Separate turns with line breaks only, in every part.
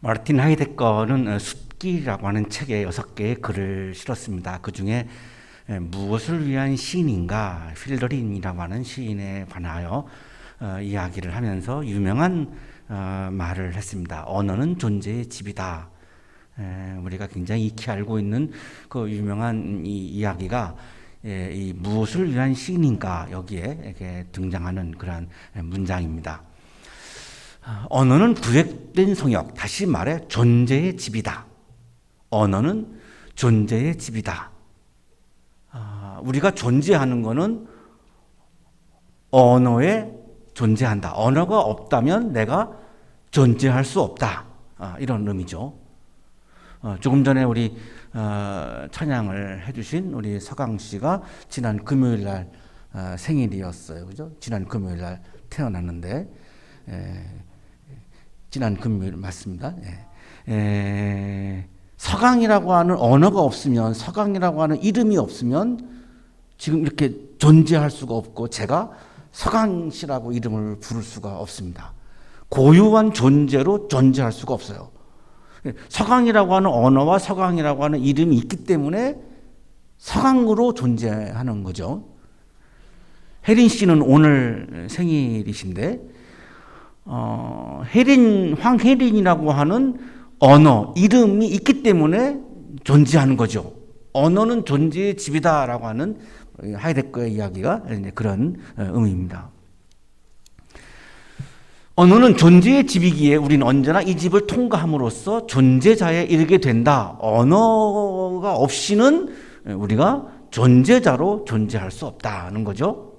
마르틴 하이데거는 숲길이라고 하는 책에 6개의 글을 실었습니다. 그 중에 무엇을 위한 시인인가, 필더린이라고 하는 시인에 관하여 이야기를 하면서 유명한 말을 했습니다. 언어는 존재의 집이다. 우리가 굉장히 익히 알고 있는 그 유명한 이 이야기가 이 무엇을 위한 시인인가 여기에 이렇게 등장하는 그러한 문장입니다. 언어는 구획된 성역, 다시 말해 존재의 집이다. 언어는 존재의 집이다. 우리가 존재하는 것은 언어에 존재한다. 언어가 없다면 내가 존재할 수 없다. 이런 의미죠. 조금 전에 우리 찬양을 해주신 우리 서강 씨가 지난 금요일 날 생일이었어요. 그죠? 지난 금요일 날 태어났는데, 지난 금요일 맞습니다. 서강이라고 하는 언어가 없으면, 서강이라고 하는 이름이 없으면 지금 이렇게 존재할 수가 없고 제가 서강 씨라고 이름을 부를 수가 없습니다. 고유한 존재로 존재할 수가 없어요. 서강이라고 하는 언어와 서강이라고 하는 이름이 있기 때문에 서강으로 존재하는 거죠. 혜린 씨는 오늘 생일이신데 황혜린이라고 하는 언어, 이름이 있기 때문에 존재하는 거죠. 언어는 존재의 집이다라고 하는 하이데거의 이야기가 그런 의미입니다. 언어는 존재의 집이기에 우리는 언제나 이 집을 통과함으로써 존재자에 이르게 된다. 언어가 없이는 우리가 존재자로 존재할 수 없다는 거죠.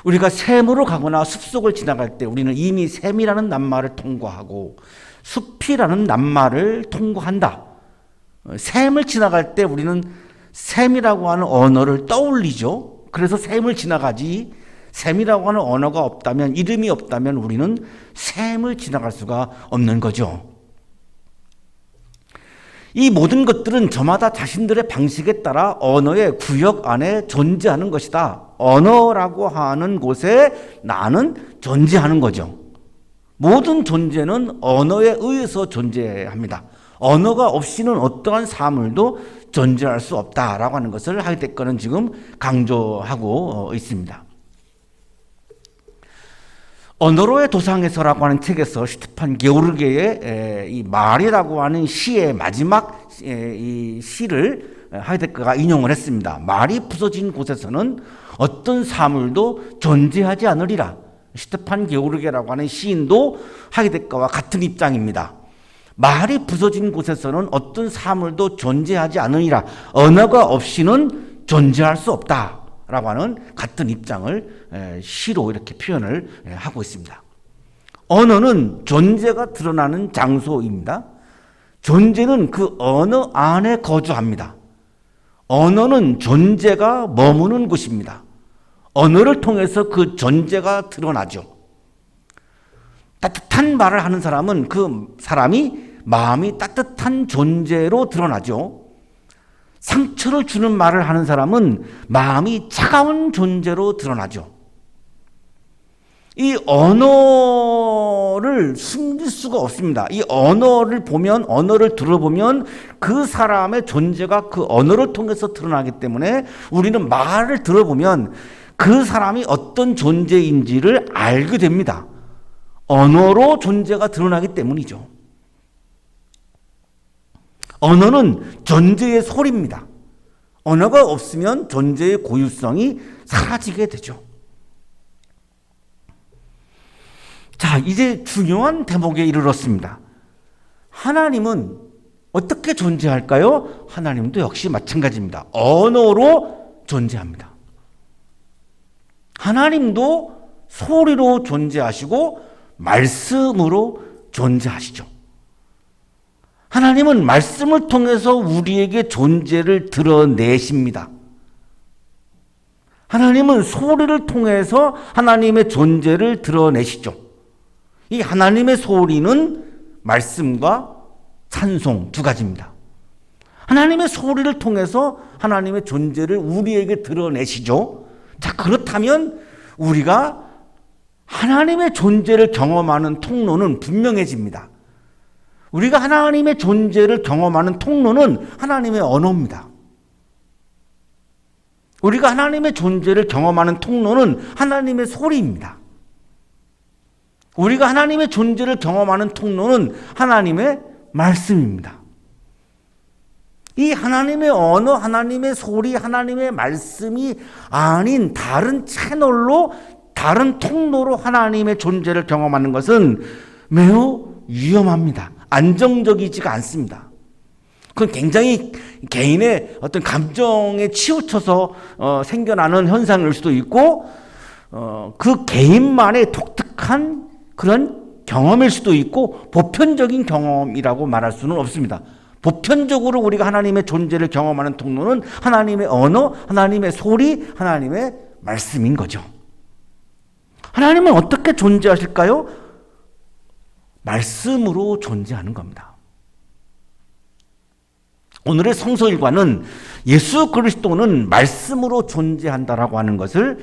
우리가 샘으로 가거나 숲속을 지나갈 때 우리는 이미 샘이라는 낱말을 통과하고 숲이라는 낱말을 통과한다. 샘을 지나갈 때 우리는 샘이라고 하는 언어를 떠올리죠. 그래서 샘을 지나가지, 샘이라고 하는 언어가 없다면, 이름이 없다면 우리는 샘을 지나갈 수가 없는 거죠. 이 모든 것들은 저마다 자신들의 방식에 따라 언어의 구역 안에 존재하는 것이다. 언어라고 하는 곳에 나는 존재하는 거죠. 모든 존재는 언어에 의해서 존재합니다. 언어가 없이는 어떠한 사물도 존재할 수 없다라고 하는 것을 하이데거는 지금 강조하고 있습니다. 언어로의 도상에서라고 하는 책에서 슈테판 게오르게의 이 말이라고 하는 시의 마지막 이 시를 하이데거가 인용을 했습니다. 말이 부서진 곳에서는 어떤 사물도 존재하지 않으리라. 슈테판 게오르게라고 하는 시인도 하이데거와 같은 입장입니다. 말이 부서진 곳에서는 어떤 사물도 존재하지 않으리라. 언어가 없이는 존재할 수 없다. 라고 하는 같은 입장을 시로 이렇게 표현을 하고 있습니다. 언어는 존재가 드러나는 장소입니다. 존재는 그 언어 안에 거주합니다. 언어는 존재가 머무는 곳입니다. 언어를 통해서 그 존재가 드러나죠. 따뜻한 말을 하는 사람은 그 사람이 마음이 따뜻한 존재로 드러나죠. 상처를 주는 말을 하는 사람은 마음이 차가운 존재로 드러나죠. 이 언어를 숨길 수가 없습니다. 이 언어를 보면, 언어를 들어보면 그 사람의 존재가 그 언어를 통해서 드러나기 때문에 우리는 말을 들어보면 그 사람이 어떤 존재인지를 알게 됩니다. 언어로 존재가 드러나기 때문이죠. 언어는 존재의 소리입니다. 언어가 없으면 존재의 고유성이 사라지게 되죠. 자, 이제 중요한 대목에 이르렀습니다. 하나님은 어떻게 존재할까요? 하나님도 역시 마찬가지입니다. 언어로 존재합니다. 하나님도 소리로 존재하시고 말씀으로 존재하시죠. 하나님은 말씀을 통해서 우리에게 존재를 드러내십니다. 하나님은 소리를 통해서 하나님의 존재를 드러내시죠. 이 하나님의 소리는 말씀과 찬송 두 가지입니다. 하나님의 소리를 통해서 하나님의 존재를 우리에게 드러내시죠. 자, 그렇다면 우리가 하나님의 존재를 경험하는 통로는 분명해집니다. 우리가 하나님의 존재를 경험하는 통로는 하나님의 언어입니다. 우리가 하나님의 존재를 경험하는 통로는 하나님의 소리입니다. 우리가 하나님의 존재를 경험하는 통로는 하나님의 말씀입니다. 이 하나님의 언어, 하나님의 소리, 하나님의 말씀이 아닌 다른 채널로, 다른 통로로 하나님의 존재를 경험하는 것은 매우 위험합니다. 안정적이지가 않습니다. 그건 굉장히 개인의 어떤 감정에 치우쳐서 생겨나는 현상일 수도 있고, 그 개인만의 독특한 그런 경험일 수도 있고, 보편적인 경험이라고 말할 수는 없습니다. 보편적으로 우리가 하나님의 존재를 경험하는 통로는 하나님의 언어, 하나님의 소리, 하나님의 말씀인 거죠. 하나님은 어떻게 존재하실까요? 말씀으로 존재하는 겁니다. 오늘의 성서 일과는 예수 그리스도는 말씀으로 존재한다라고 하는 것을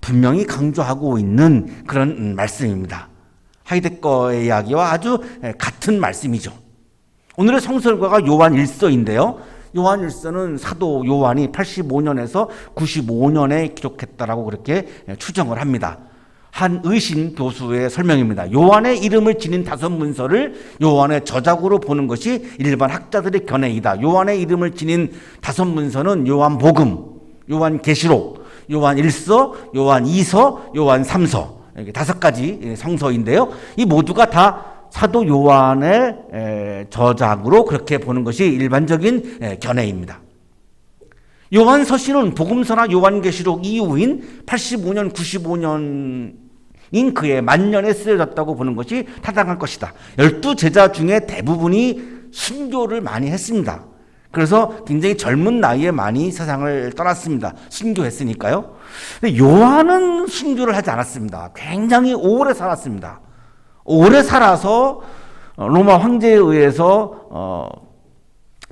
분명히 강조하고 있는 그런 말씀입니다. 하이데거의 이야기와 아주 같은 말씀이죠. 오늘의 성서 일과가 요한 1서인데요. 요한 1서는 사도 요한이 85년에서 95년에 기록했다라고 그렇게 추정을 합니다. 한 의신 교수의 설명입니다. 요한의 이름을 지닌 5문서를 요한의 저작으로 보는 것이 일반 학자들의 견해이다. 요한의 이름을 지닌 5문서는 요한복음, 요한계시록, 요한 1서, 요한 2서, 요한 3서, 이렇게 5가지 성서인데요. 이 모두가 다 사도 요한의 저작으로 그렇게 보는 것이 일반적인 견해입니다. 요한 서신은 복음서나 요한계시록 이후인 85년, 95년인 그의 만년에 쓰여졌다고 보는 것이 타당할 것이다. 12제자 중에 대부분이 순교를 많이 했습니다. 그래서 굉장히 젊은 나이에 많이 세상을 떠났습니다. 순교했으니까요. 근데 요한은 순교를 하지 않았습니다. 굉장히 오래 살았습니다. 오래 살아서 로마 황제에 의해서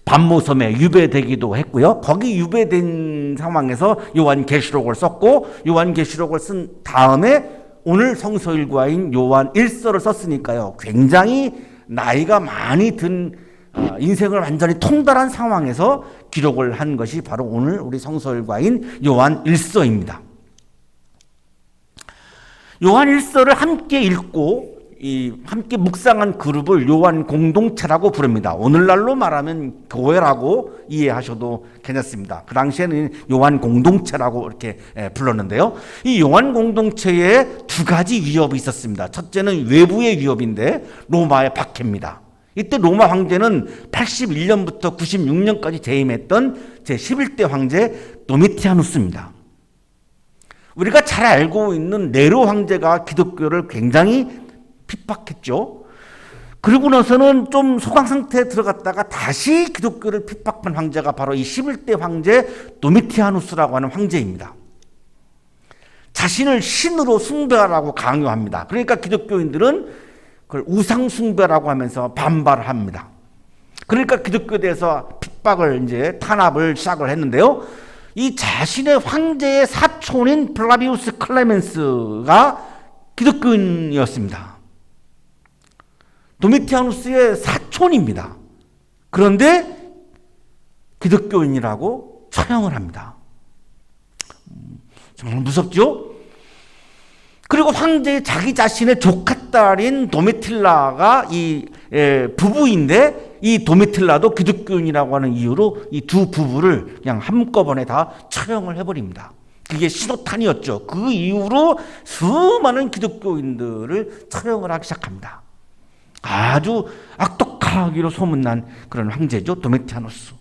반모섬에 유배되기도 했고요. 거기 유배된 상황에서 요한계시록을 썼고, 요한계시록을 쓴 다음에 오늘 성서일과인 요한 1서를 썼으니까요. 굉장히 나이가 많이 든 인생을 완전히 통달한 상황에서 기록을 한 것이 바로 오늘 우리 성서일과인 요한 1서입니다. 요한 1서를 함께 읽고 함께 묵상한 그룹을 요한 공동체라고 부릅니다. 오늘날로 말하면 교회라고 이해하셔도 괜찮습니다. 그 당시에는 요한 공동체라고 이렇게 불렀는데요. 이 요한 공동체에 2가지 위협이 있었습니다. 첫째는 외부의 위협인데 로마의 박해입니다. 이때 로마 황제는 81년부터 96년까지 재임했던 제11대 황제 도미티아누스입니다. 우리가 잘 알고 있는 네로 황제가 기독교를 굉장히 핍박했죠. 그리고 나서는 좀 소강 상태에 들어갔다가 다시 기독교를 핍박한 황제가 바로 이 11대 황제 도미티아누스라고 하는 황제입니다. 자신을 신으로 숭배하라고 강요합니다. 그러니까 기독교인들은 그걸 우상 숭배라고 하면서 반발합니다. 그러니까 기독교에 대해서 핍박을 이제 탄압을 시작을 했는데요. 이 자신의 황제의 사촌인 플라비우스 클레멘스가 기독교인이었습니다. 도미티아누스의 사촌입니다. 그런데 기독교인이라고 처형을 합니다. 정말 무섭죠? 그리고 황제의 자기 자신의 조카딸인 도미틸라가 이 부부인데, 이 도미틸라도 기독교인이라고 하는 이유로 이 두 부부를 그냥 한꺼번에 다 처형을 해버립니다. 그게 신호탄이었죠. 그 이후로 수많은 기독교인들을 처형을 하기 시작합니다. 아주 악독하기로 소문난 그런 황제죠, 도미티아누스.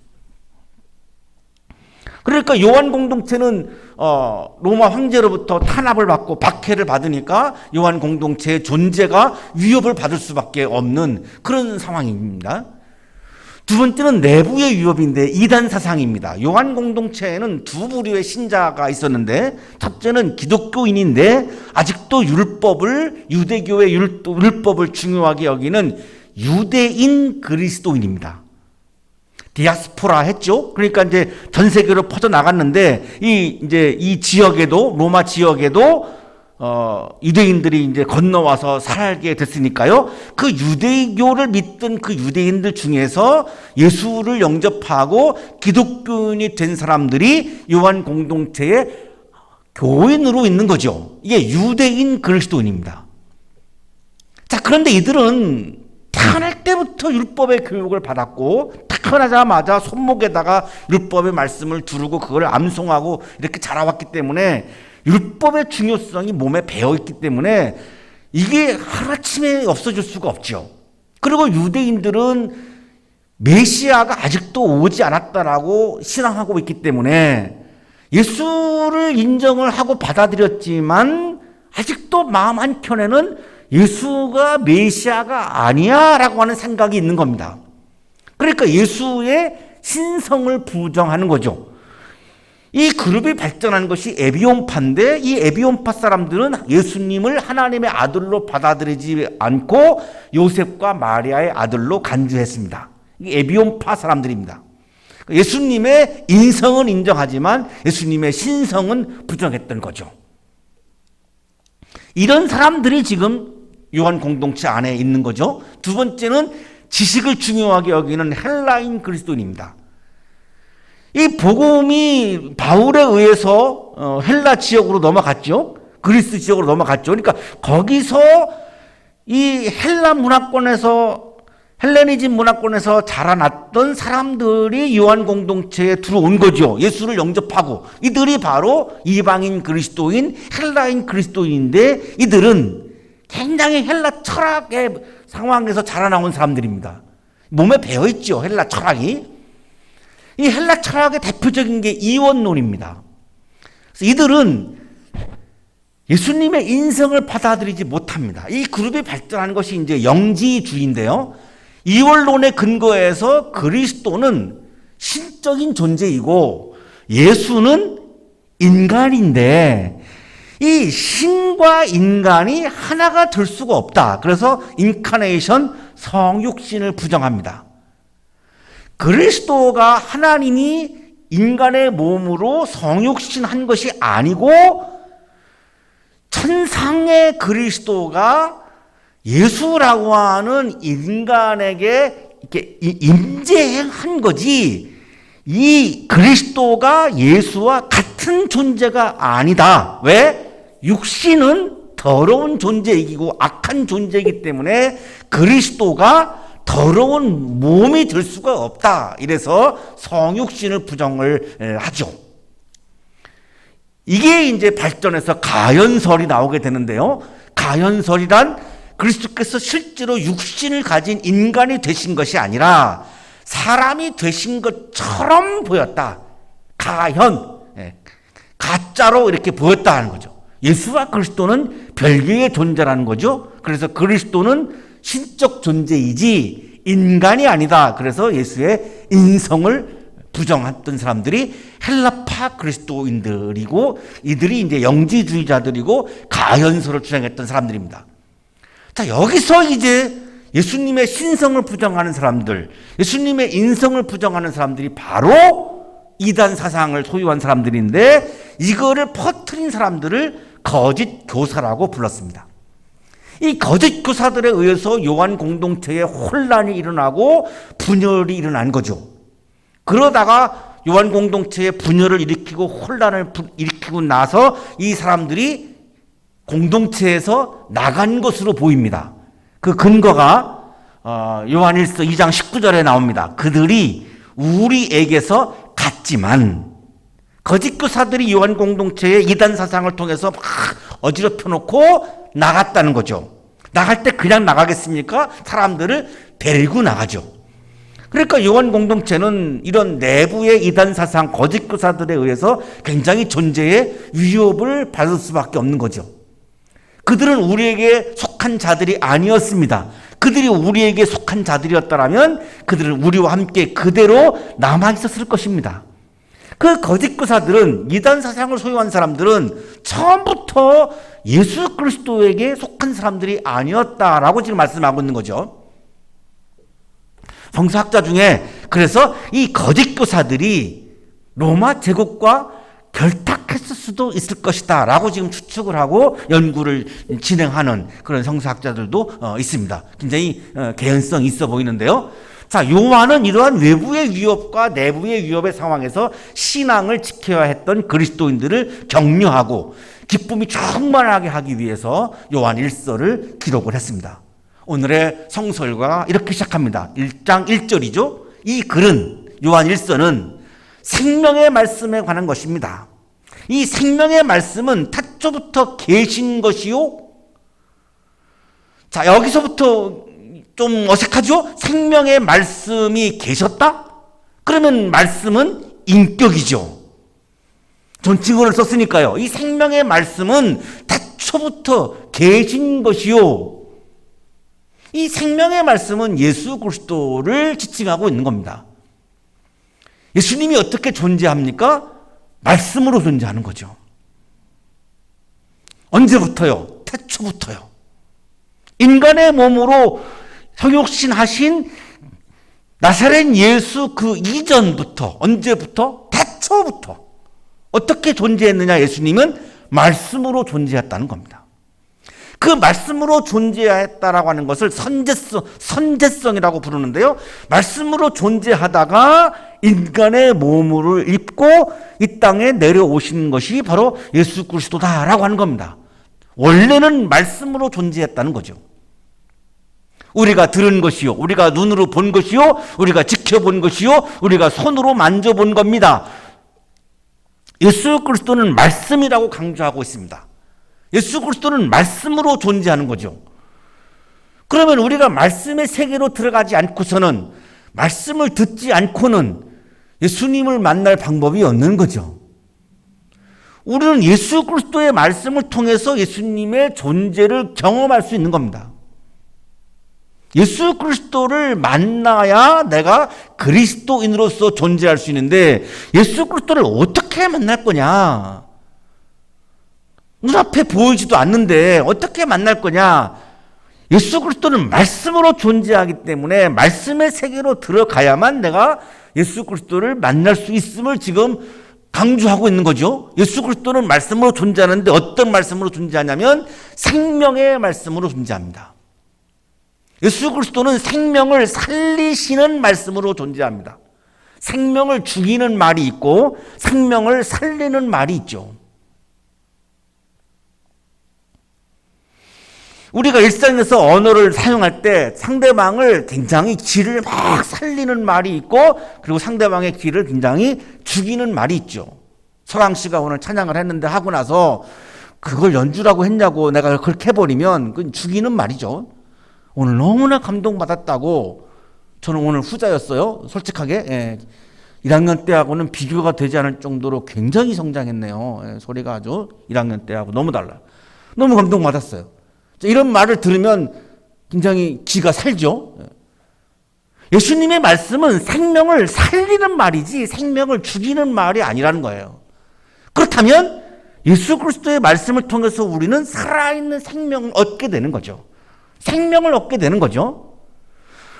그러니까 요한 공동체는 로마 황제로부터 탄압을 받고 박해를 받으니까 요한 공동체의 존재가 위협을 받을 수밖에 없는 그런 상황입니다. 두 번째는 내부의 위협인데 이단 사상입니다. 요한 공동체에는 2부류의 신자가 있었는데, 첫째는 기독교인인데 아직도 유대교의 율법을 중요하게 여기는 유대인 그리스도인입니다. 디아스포라 했죠. 그러니까 이제 전 세계로 퍼져 나갔는데 이 지역에도, 로마 지역에도 유대인들이 이제 건너와서 살게 됐으니까요. 그 유대교를 믿던 그 유대인들 중에서 예수를 영접하고 기독교인이 된 사람들이 요한 공동체의 교인으로 있는 거죠. 이게 유대인 그리스도인입니다. 자, 그런데 이들은 태어날 때부터 율법의 교육을 받았고 태어나자마자 손목에다가 율법의 말씀을 두르고 그걸 암송하고 이렇게 자라왔기 때문에 율법의 중요성이 몸에 배어있기 때문에 이게 하루아침에 없어질 수가 없죠. 그리고 유대인들은 메시아가 아직도 오지 않았다라고 신앙하고 있기 때문에 예수를 인정을 하고 받아들였지만 아직도 마음 한켠에는 예수가 메시아가 아니야 라고 하는 생각이 있는 겁니다. 그러니까 예수의 신성을 부정하는 거죠. 이 그룹이 발전한 것이 에비온파인데 이 에비온파 사람들은 예수님을 하나님의 아들로 받아들이지 않고 요셉과 마리아의 아들로 간주했습니다. 이 에비온파 사람들입니다. 예수님의 인성은 인정하지만 예수님의 신성은 부정했던 거죠. 이런 사람들이 지금 요한 공동체 안에 있는 거죠. 두 번째는 지식을 중요하게 여기는 헬라인 그리스도인입니다. 이 복음이 바울에 의해서 헬라 지역으로 넘어갔죠. 그리스 지역으로 넘어갔죠. 그러니까 거기서 이 헬라 문화권에서 헬레니즘 문화권에서 자라났던 사람들이 요한 공동체에 들어온 거죠. 예수를 영접하고 이들이 바로 이방인 그리스도인 헬라인 그리스도인인데 이들은 굉장히 헬라 철학의 상황에서 자라나온 사람들입니다. 몸에 배어있죠. 헬라 철학이. 이 헬라 철학의 대표적인 게 이원론입니다. 그래서 이들은 예수님의 인성을 받아들이지 못합니다. 이 그룹이 발전한 것이 이제 영지주의인데요. 이원론의 근거에서 그리스도는 신적인 존재이고 예수는 인간인데 이 신과 인간이 하나가 될 수가 없다. 그래서 인카네이션 성육신을 부정합니다. 그리스도가 하나님이 인간의 몸으로 성육신한 것이 아니고 천상의 그리스도가 예수라고 하는 인간에게 이렇게 임재한 거지 이 그리스도가 예수와 같은 존재가 아니다. 왜? 육신은 더러운 존재이고 악한 존재이기 때문에 그리스도가 더러운 몸이 될 수가 없다. 이래서 성육신을 부정을 하죠. 이게 이제 발전해서 가연설이 나오게 되는데요. 가연설이란 그리스도께서 실제로 육신을 가진 인간이 되신 것이 아니라 사람이 되신 것처럼 보였다. 가현, 가짜로 이렇게 보였다 하는 거죠. 예수와 그리스도는 별개의 존재라는 거죠. 그래서 그리스도는 신적 존재이지 인간이 아니다. 그래서 예수의 인성을 부정했던 사람들이 헬라파 그리스도인들이고 이들이 이제 영지주의자들이고 가연설을 주장했던 사람들입니다. 자, 여기서 이제 예수님의 신성을 부정하는 사람들, 예수님의 인성을 부정하는 사람들이 바로 이단 사상을 소유한 사람들인데 이거를 퍼뜨린 사람들을 거짓 교사라고 불렀습니다. 이 거짓 교사들에 의해서 요한 공동체에 혼란이 일어나고 분열이 일어난 거죠. 그러다가 요한 공동체에 분열을 일으키고 혼란을 일으키고 나서 이 사람들이 공동체에서 나간 것으로 보입니다. 그 근거가 요한일서 2장 19절에 나옵니다. 그들이 우리에게서 갔지만 거짓 교사들이 요한 공동체의 이단 사상을 통해서 막 어지럽혀 놓고 나갔다는 거죠. 나갈 때 그냥 나가겠습니까? 사람들을 데리고 나가죠. 그러니까 요한 공동체는 이런 내부의 이단 사상, 거짓 교사들에 의해서 굉장히 존재의 위협을 받을 수밖에 없는 거죠. 그들은 우리에게 속한 자들이 아니었습니다. 그들이 우리에게 속한 자들이었다면 그들은 우리와 함께 그대로 남아 있었을 것입니다. 그 거짓 교사들은 이단 사상을 소유한 사람들은 처음부터 예수 그리스도에게 속한 사람들이 아니었다라고 지금 말씀하고 있는 거죠. 성서학자 중에 그래서 이 거짓 교사들이 로마 제국과 결탁했을 수도 있을 것이다 라고 지금 추측을 하고 연구를 진행하는 그런 성서학자들도 있습니다. 굉장히 개연성이 있어 보이는데요. 자, 요한은 이러한 외부의 위협과 내부의 위협의 상황에서 신앙을 지켜야 했던 그리스도인들을 격려하고 기쁨이 충만하게 하기 위해서 요한 1서를 기록을 했습니다. 오늘의 성설과 이렇게 시작합니다. 1장 1절이죠. 이 글은, 요한 1서는 생명의 말씀에 관한 것입니다. 이 생명의 말씀은 태초부터 계신 것이요. 자, 여기서부터 좀 어색하죠? 생명의 말씀이 계셨다? 그러면 말씀은 인격이죠. 존칭어를 썼으니까요. 이 생명의 말씀은 태초부터 계신 것이요. 이 생명의 말씀은 예수 그리스도를 지칭하고 있는 겁니다. 예수님이 어떻게 존재합니까? 말씀으로 존재하는 거죠. 언제부터요? 태초부터요. 인간의 몸으로 성육신하신 나사렛 예수 그 이전부터, 언제부터? 태초부터. 어떻게 존재했느냐? 예수님은 말씀으로 존재했다는 겁니다. 그 말씀으로 존재했다라고 하는 것을 선제성이라고 부르는데요. 말씀으로 존재하다가 인간의 몸을 입고 이 땅에 내려오신 것이 바로 예수 그리스도다라고 하는 겁니다. 원래는 말씀으로 존재했다는 거죠. 우리가 들은 것이요, 우리가 눈으로 본 것이요, 우리가 지켜본 것이요, 우리가 손으로 만져본 겁니다. 예수 그리스도는 말씀이라고 강조하고 있습니다. 예수 그리스도는 말씀으로 존재하는 거죠. 그러면 우리가 말씀의 세계로 들어가지 않고서는, 말씀을 듣지 않고는 예수님을 만날 방법이 없는 거죠. 우리는 예수 그리스도의 말씀을 통해서 예수님의 존재를 경험할 수 있는 겁니다. 예수 그리스도를 만나야 내가 그리스도인으로서 존재할 수 있는데, 예수 그리스도를 어떻게 만날 거냐? 눈앞에 보이지도 않는데 어떻게 만날 거냐? 예수 그리스도는 말씀으로 존재하기 때문에 말씀의 세계로 들어가야만 내가 예수 그리스도를 만날 수 있음을 지금 강조하고 있는 거죠. 예수 그리스도는 말씀으로 존재하는데 어떤 말씀으로 존재하냐면 생명의 말씀으로 존재합니다. 예수 그리스도는 생명을 살리시는 말씀으로 존재합니다. 생명을 죽이는 말이 있고 생명을 살리는 말이 있죠. 우리가 일상에서 언어를 사용할 때 상대방을 굉장히 기를 막 살리는 말이 있고, 그리고 상대방의 기를 굉장히 죽이는 말이 있죠. 서강 씨가 오늘 찬양을 했는데 하고 나서 그걸 연주라고 했냐고 내가 그렇게 해버리면 그건 죽이는 말이죠. 오늘 너무나 감동받았다고. 저는 오늘 후자였어요. 솔직하게. 예. 1학년 때하고는 비교가 되지 않을 정도로 굉장히 성장했네요. 예. 소리가 아주 1학년 때하고 너무 달라요. 너무 감동받았어요. 이런 말을 들으면 굉장히 기가 살죠. 예수님의 말씀은 생명을 살리는 말이지 생명을 죽이는 말이 아니라는 거예요. 그렇다면 예수 그리스도의 말씀을 통해서 우리는 살아있는 생명을 얻게 되는 거죠. 생명을 얻게 되는 거죠.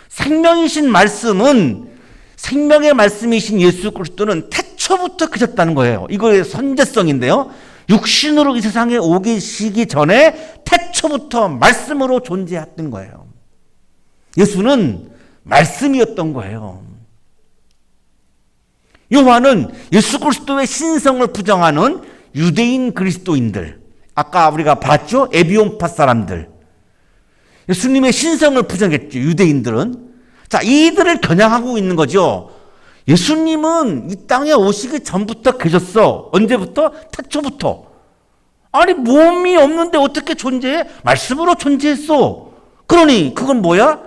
생명이신 말씀은, 생명의 말씀이신 예수 그리스도는 태초부터 계셨다는 거예요. 이거의 선제성인데요. 육신으로 이 세상에 오시기 전에 태초부터 말씀으로 존재했던 거예요. 예수는 말씀이었던 거예요. 요한은 예수 그리스도의 신성을 부정하는 유대인 그리스도인들, 아까 우리가 봤죠? 에비온파 사람들, 예수님의 신성을 부정했죠. 유대인들은. 자, 이들을 겨냥하고 있는 거죠. 예수님은 이 땅에 오시기 전부터 계셨어. 언제부터? 태초부터. 아니, 몸이 없는데 어떻게 존재해? 말씀으로 존재했어. 그러니 그건 뭐야?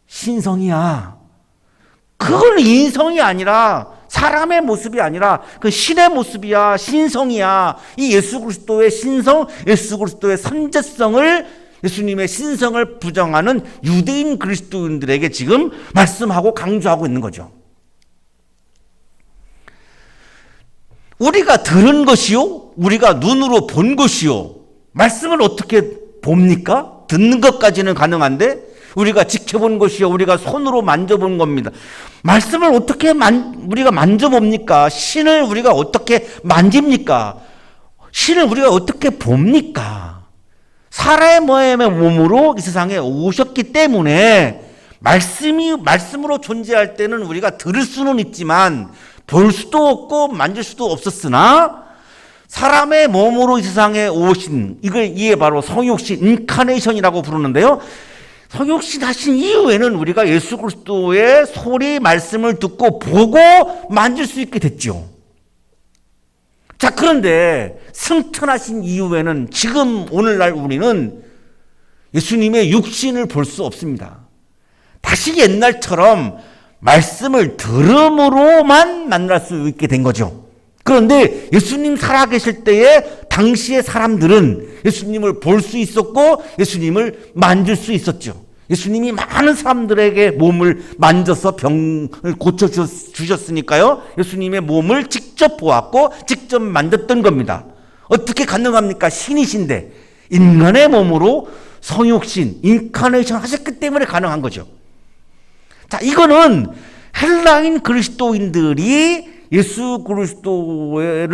신성이야. 그건 인성이 아니라, 사람의 모습이 아니라 그 신의 모습이야. 신성이야. 이 예수 그리스도의 신성, 예수 그리스도의 선제성을, 예수님의 신성을 부정하는 유대인 그리스도인들에게 지금 말씀하고 강조하고 있는 거죠. 우리가 들은 것이요, 우리가 눈으로 본 것이요. 말씀을 어떻게 봅니까? 듣는 것까지는 가능한데 우리가 지켜본 것이요 우리가 손으로 만져본 겁니다. 말씀을 어떻게 우리가 만져봅니까? 신을 우리가 어떻게 만집니까? 신을 우리가 어떻게 봅니까? 사람의 몸으로 이 세상에 오셨기 때문에 말씀으로 존재할 때는 우리가 들을 수는 있지만 볼 수도 없고 만질 수도 없었으나 사람의 몸으로 이 세상에 오신 이게 바로 성육신 인카네이션이라고 부르는데요. 성육신 하신 이후에는 우리가 예수 그리스도의 소리 말씀을 듣고 보고 만질 수 있게 됐죠. 자, 그런데 승천하신 이후에는 지금 오늘날 우리는 예수님의 육신을 볼 수 없습니다. 다시 옛날처럼 말씀을 들음으로만 만날 수 있게 된 거죠. 그런데 예수님 살아계실 때에 당시의 사람들은 예수님을 볼 수 있었고 예수님을 만질 수 있었죠. 예수님이 많은 사람들에게 몸을 만져서 병을 고쳐주셨으니까요. 예수님의 몸을 직접 보았고 직접 만졌던 겁니다. 어떻게 가능합니까? 신이신데 인간의 몸으로 성육신, 인카네이션 하셨기 때문에 가능한 거죠. 자, 이거는 헬라인 그리스도인들이 예수 그리스도의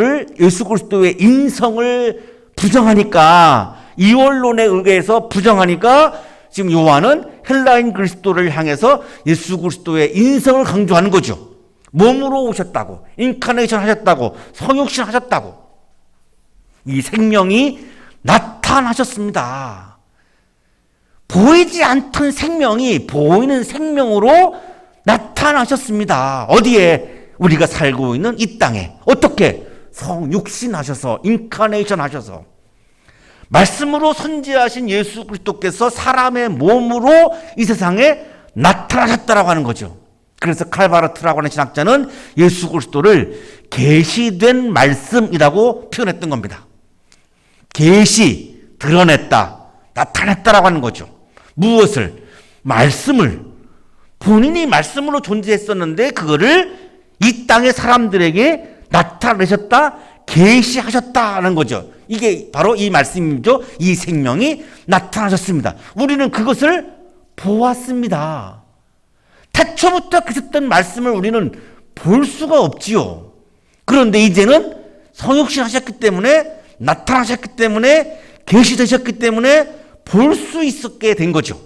인성을 부정하니까, 이원론에 의해서 부정하니까 지금 요한은 헬라인 그리스도를 향해서 예수 그리스도의 인성을 강조하는 거죠. 몸으로 오셨다고, 인카네이션 하셨다고, 성육신 하셨다고. 이 생명이 나타나셨습니다. 보이지 않던 생명이 보이는 생명으로 나타나셨습니다. 어디에? 우리가 살고 있는 이 땅에. 어떻게? 성육신 하셔서, 인카네이션 하셔서. 말씀으로 선지하신 예수 그리스도께서 사람의 몸으로 이 세상에 나타나셨다라고 하는 거죠. 그래서 칼바르트라고 하는 신학자는 예수 그리스도를 계시된 말씀이라고 표현했던 겁니다. 계시, 드러냈다, 나타냈다라고 하는 거죠. 무엇을? 말씀을. 본인이 말씀으로 존재했었는데 그거를 이 땅의 사람들에게 나타내셨다, 계시하셨다는 거죠. 이게 바로 이 말씀이죠. 이 생명이 나타나셨습니다. 우리는 그것을 보았습니다. 태초부터 계셨던 말씀을 우리는 볼 수가 없지요. 그런데 이제는 성육신 하셨기 때문에, 나타나셨기 때문에, 계시되셨기 때문에 볼 수 있게 된 거죠.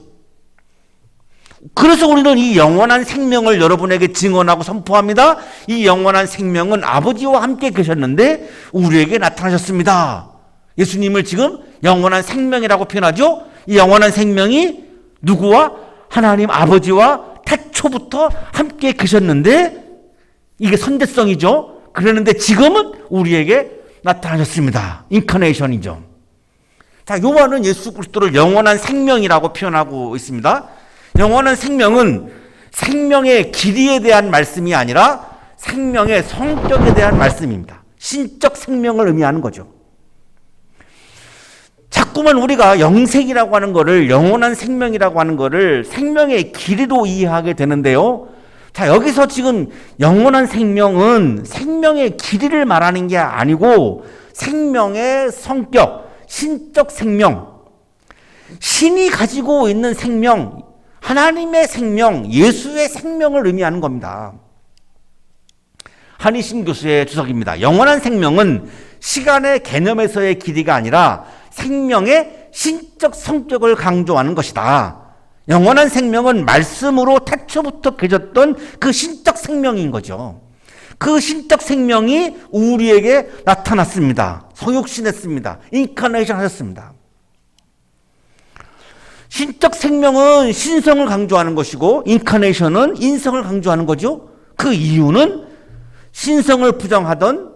그래서 우리는 이 영원한 생명을 여러분에게 증언하고 선포합니다. 이 영원한 생명은 아버지와 함께 계셨는데 우리에게 나타나셨습니다. 예수님을 지금 영원한 생명이라고 표현하죠. 이 영원한 생명이 누구와? 하나님 아버지와 태초부터 함께 계셨는데, 이게 선대성이죠. 그랬는데 지금은 우리에게 나타나셨습니다. 인카네이션이죠. 자, 요한은 예수 그리스도를 영원한 생명이라고 표현하고 있습니다. 영원한 생명은 생명의 길이에 대한 말씀이 아니라 생명의 성격에 대한 말씀입니다. 신적 생명을 의미하는 거죠. 자꾸만 우리가 영생이라고 하는 거를, 영원한 생명이라고 하는 거를 생명의 길이로 이해하게 되는데요. 자, 여기서 지금 영원한 생명은 생명의 길이를 말하는 게 아니고 생명의 성격, 신적 생명, 신이 가지고 있는 생명, 하나님의 생명, 예수의 생명을 의미하는 겁니다. 한희심 교수의 주석입니다. 영원한 생명은 시간의 개념에서의 길이가 아니라 생명의 신적 성격을 강조하는 것이다. 영원한 생명은 말씀으로 태초부터 계셨던 그 신적 생명인 거죠. 그 신적 생명이 우리에게 나타났습니다. 성육신했습니다. 인카네이션 하셨습니다. 신적 생명은 신성을 강조하는 것이고 인카네이션은 인성을 강조하는 거죠. 그 이유는 신성을 부정하던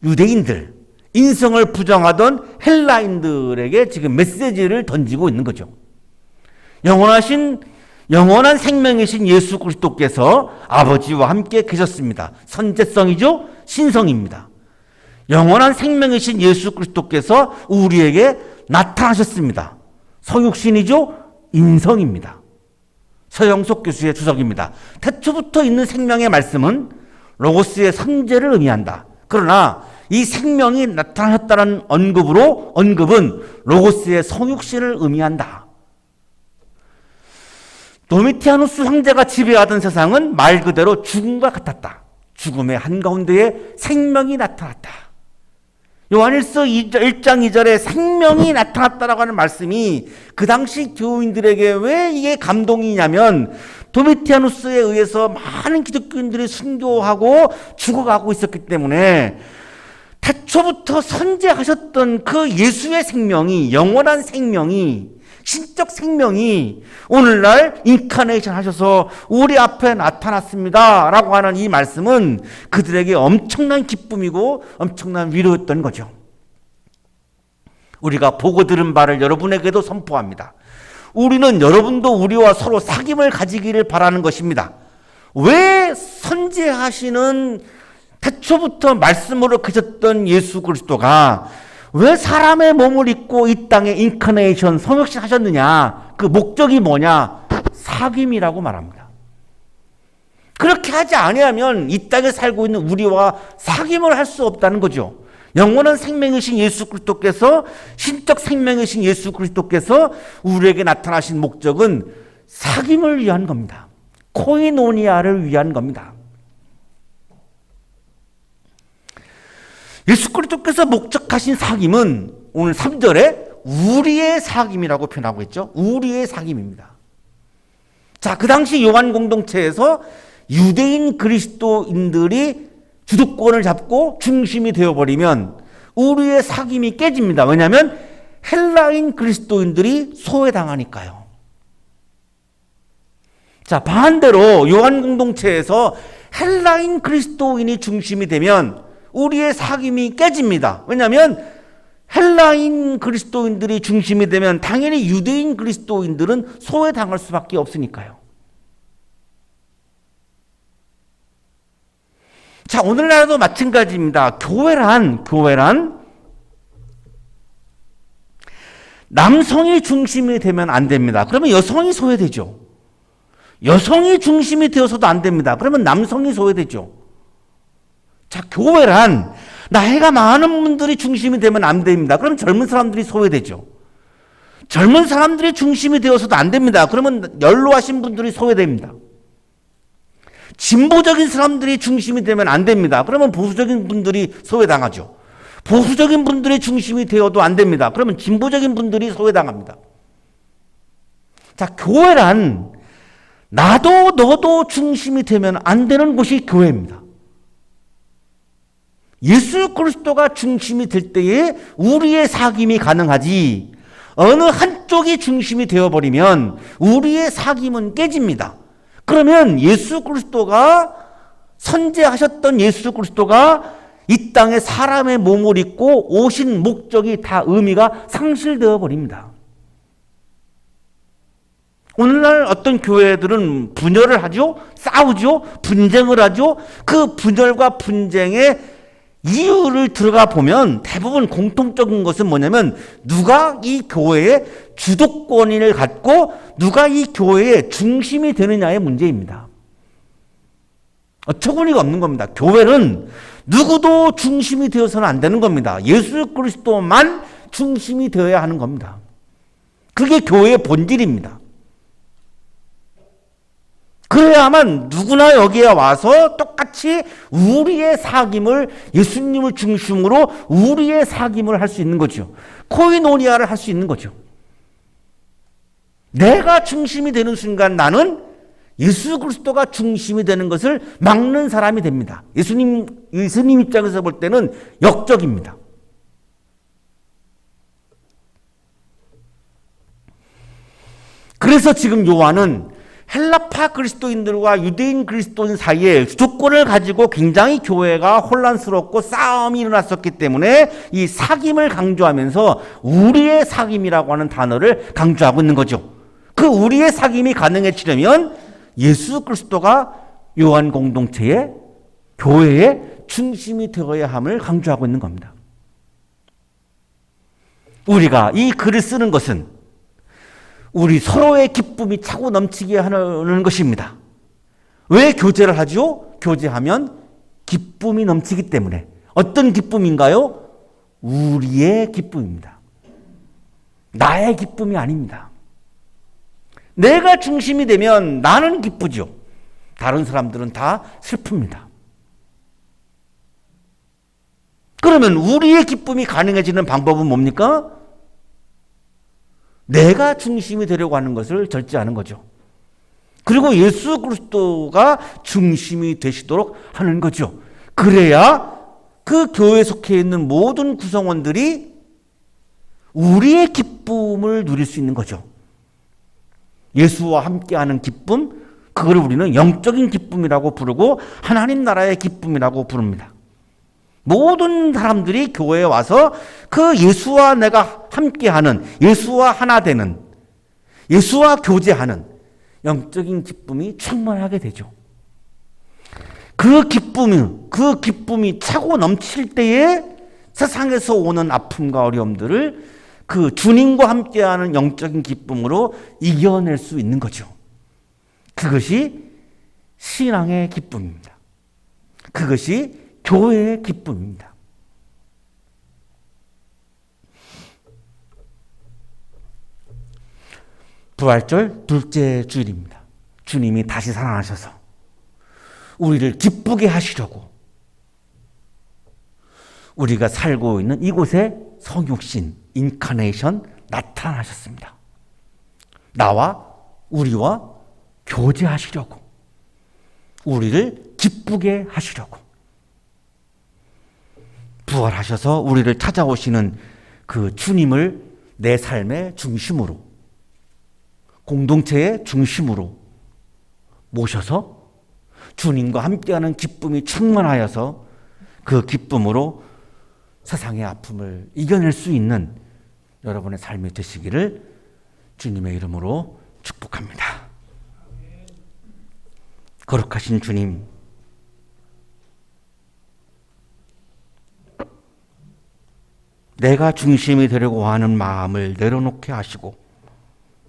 유대인들, 인성을 부정하던 헬라인들에게 지금 메시지를 던지고 있는 거죠. 영원한 생명이신 예수 그리스도께서 아버지와 함께 계셨습니다. 선제성이죠. 신성입니다. 영원한 생명이신 예수 그리스도께서 우리에게 나타나셨습니다. 성육신이죠. 인성입니다. 서영석 교수의 주석입니다. 태초부터 있는 생명의 말씀은 로고스의 선제를 의미한다. 그러나 이 생명이 나타났다는 언급은 로고스의 성육신을 의미한다. 도미티아누스 황제가 지배하던 세상은 말 그대로 죽음과 같았다. 죽음의 한가운데에 생명이 나타났다. 요한일서 1장 2절에 생명이 나타났다라고 하는 말씀이 그 당시 교인들에게 왜 이게 감동이냐면 도미티아누스에 의해서 많은 기독교인들이 순교하고 죽어가고 있었기 때문에 태초부터 선제하셨던 그 예수의 생명이, 영원한 생명이, 신적 생명이 오늘날 인카네이션 하셔서 우리 앞에 나타났습니다 라고 하는 이 말씀은 그들에게 엄청난 기쁨이고 엄청난 위로였던 거죠. 우리가 보고 들은 바를 여러분에게도 선포합니다. 우리는 여러분도 우리와 서로 사귐을 가지기를 바라는 것입니다. 왜 선제하시는 태초부터 말씀으로 계셨던 예수 그리스도가 왜 사람의 몸을 입고 이 땅에 인카네이션, 성육신 하셨느냐? 그 목적이 뭐냐? 사귐이라고 말합니다. 그렇게 하지 아니하면 이 땅에 살고 있는 우리와 사귐을 할 수 없다는 거죠. 영원한 생명이신 예수 그리스도께서, 신적 생명이신 예수 그리스도께서 우리에게 나타나신 목적은 사귐을 위한 겁니다. 코이노니아를 위한 겁니다. 예수 그리스도께서 목적하신 사귐은 오늘 3절에 우리의 사귐이라고 표현하고 있죠. 우리의 사귐입니다. 자, 그 당시 요한 공동체에서 유대인 그리스도인들이 주도권을 잡고 중심이 되어버리면 우리의 사귐이 깨집니다. 왜냐하면 헬라인 그리스도인들이 소외당하니까요. 자, 반대로 요한 공동체에서 헬라인 그리스도인이 중심이 되면 우리의 사귐이 깨집니다. 왜냐하면 헬라인 그리스도인들이 중심이 되면 당연히 유대인 그리스도인들은 소외당할 수밖에 없으니까요. 자, 오늘날도 마찬가지입니다. 교회란 남성이 중심이 되면 안 됩니다. 그러면 여성이 소외되죠. 여성이 중심이 되어서도 안 됩니다. 그러면 남성이 소외되죠. 자, 교회란 나이가 많은 분들이 중심이 되면 안 됩니다. 그럼 젊은 사람들이 소외되죠. 젊은 사람들이 중심이 되어서도 안 됩니다. 그러면 연로하신 분들이 소외됩니다. 진보적인 사람들이 중심이 되면 안 됩니다. 그러면 보수적인 분들이 소외당하죠. 보수적인 분들이 중심이 되어도 안 됩니다. 그러면 진보적인 분들이 소외당합니다. 자, 교회란 나도 너도 중심이 되면 안 되는 곳이 교회입니다. 예수 그리스도가 중심이 될 때에 우리의 사귐이 가능하지, 어느 한쪽이 중심이 되어버리면 우리의 사귐은 깨집니다. 그러면 예수 그리스도가, 선제하셨던 예수 그리스도가 이 땅에 사람의 몸을 입고 오신 목적이 다 의미가 상실되어 버립니다. 오늘날 어떤 교회들은 분열을 하죠, 싸우죠, 분쟁을 하죠. 그 분열과 분쟁의 이유를 들어가 보면 대부분 공통적인 것은 뭐냐면 누가 이 교회의 주도권을 갖고 누가 이 교회의 중심이 되느냐의 문제입니다. 어처구니가 없는 겁니다. 교회는 누구도 중심이 되어서는 안 되는 겁니다. 예수 그리스도만 중심이 되어야 하는 겁니다. 그게 교회의 본질입니다. 그래야만 누구나 여기에 와서 똑같이 우리의 사귐을, 예수님을 중심으로 우리의 사귐을 할 수 있는 거죠. 코이노니아를 할 수 있는 거죠. 내가 중심이 되는 순간 나는 예수 그리스도가 중심이 되는 것을 막는 사람이 됩니다. 예수님 입장에서 볼 때는 역적입니다. 그래서 지금 요한은 헬라파 그리스도인들과 유대인 그리스도인 사이에 주도권을 가지고 굉장히 교회가 혼란스럽고 싸움이 일어났었기 때문에 이 사귐을 강조하면서 우리의 사귐이라고 하는 단어를 강조하고 있는 거죠. 그 우리의 사귐이 가능해지려면 예수 그리스도가 요한 공동체의, 교회의 중심이 되어야 함을 강조하고 있는 겁니다. 우리가 이 글을 쓰는 것은 우리 서로의 기쁨이 차고 넘치게 하는 것입니다. 왜 교제를 하죠? 교제하면 기쁨이 넘치기 때문에. 어떤 기쁨인가요? 우리의 기쁨입니다. 나의 기쁨이 아닙니다. 내가 중심이 되면 나는 기쁘죠. 다른 사람들은 다 슬픕니다. 그러면 우리의 기쁨이 가능해지는 방법은 뭡니까? 내가 중심이 되려고 하는 것을 절제하는 거죠. 그리고 예수 그리스도가 중심이 되시도록 하는 거죠. 그래야 그 교회에 속해 있는 모든 구성원들이 우리의 기쁨을 누릴 수 있는 거죠. 예수와 함께하는 기쁨, 그걸 우리는 영적인 기쁨이라고 부르고 하나님 나라의 기쁨이라고 부릅니다. 모든 사람들이 교회에 와서 그 예수와 내가 함께하는, 예수와 하나 되는, 예수와 교제하는 영적인 기쁨이 충만하게 되죠. 그 기쁨이 차고 넘칠 때에 세상에서 오는 아픔과 어려움들을 그 주님과 함께하는 영적인 기쁨으로 이겨낼 수 있는 거죠. 그것이 신앙의 기쁨입니다. 그것이 교회의 기쁨입니다. 부활절 둘째 주일입니다. 주님이 다시 살아나셔서 우리를 기쁘게 하시려고 우리가 살고 있는 이곳에 성육신, 인카네이션 나타나셨습니다. 나와 우리와 교제하시려고, 우리를 기쁘게 하시려고 부활하셔서 우리를 찾아오시는 그 주님을 내 삶의 중심으로, 공동체의 중심으로 모셔서 주님과 함께하는 기쁨이 충만하여서 그 기쁨으로 세상의 아픔을 이겨낼 수 있는 여러분의 삶이 되시기를 주님의 이름으로 축복합니다. 거룩하신 주님, 내가 중심이 되려고 하는 마음을 내려놓게 하시고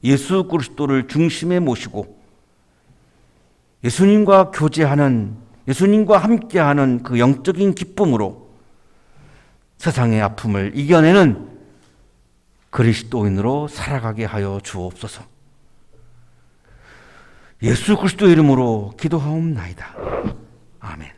예수 그리스도를 중심에 모시고 예수님과 교제하는, 예수님과 함께하는 그 영적인 기쁨으로 세상의 아픔을 이겨내는 그리스도인으로 살아가게 하여 주옵소서. 예수 그리스도의 이름으로 기도하옵나이다. 아멘.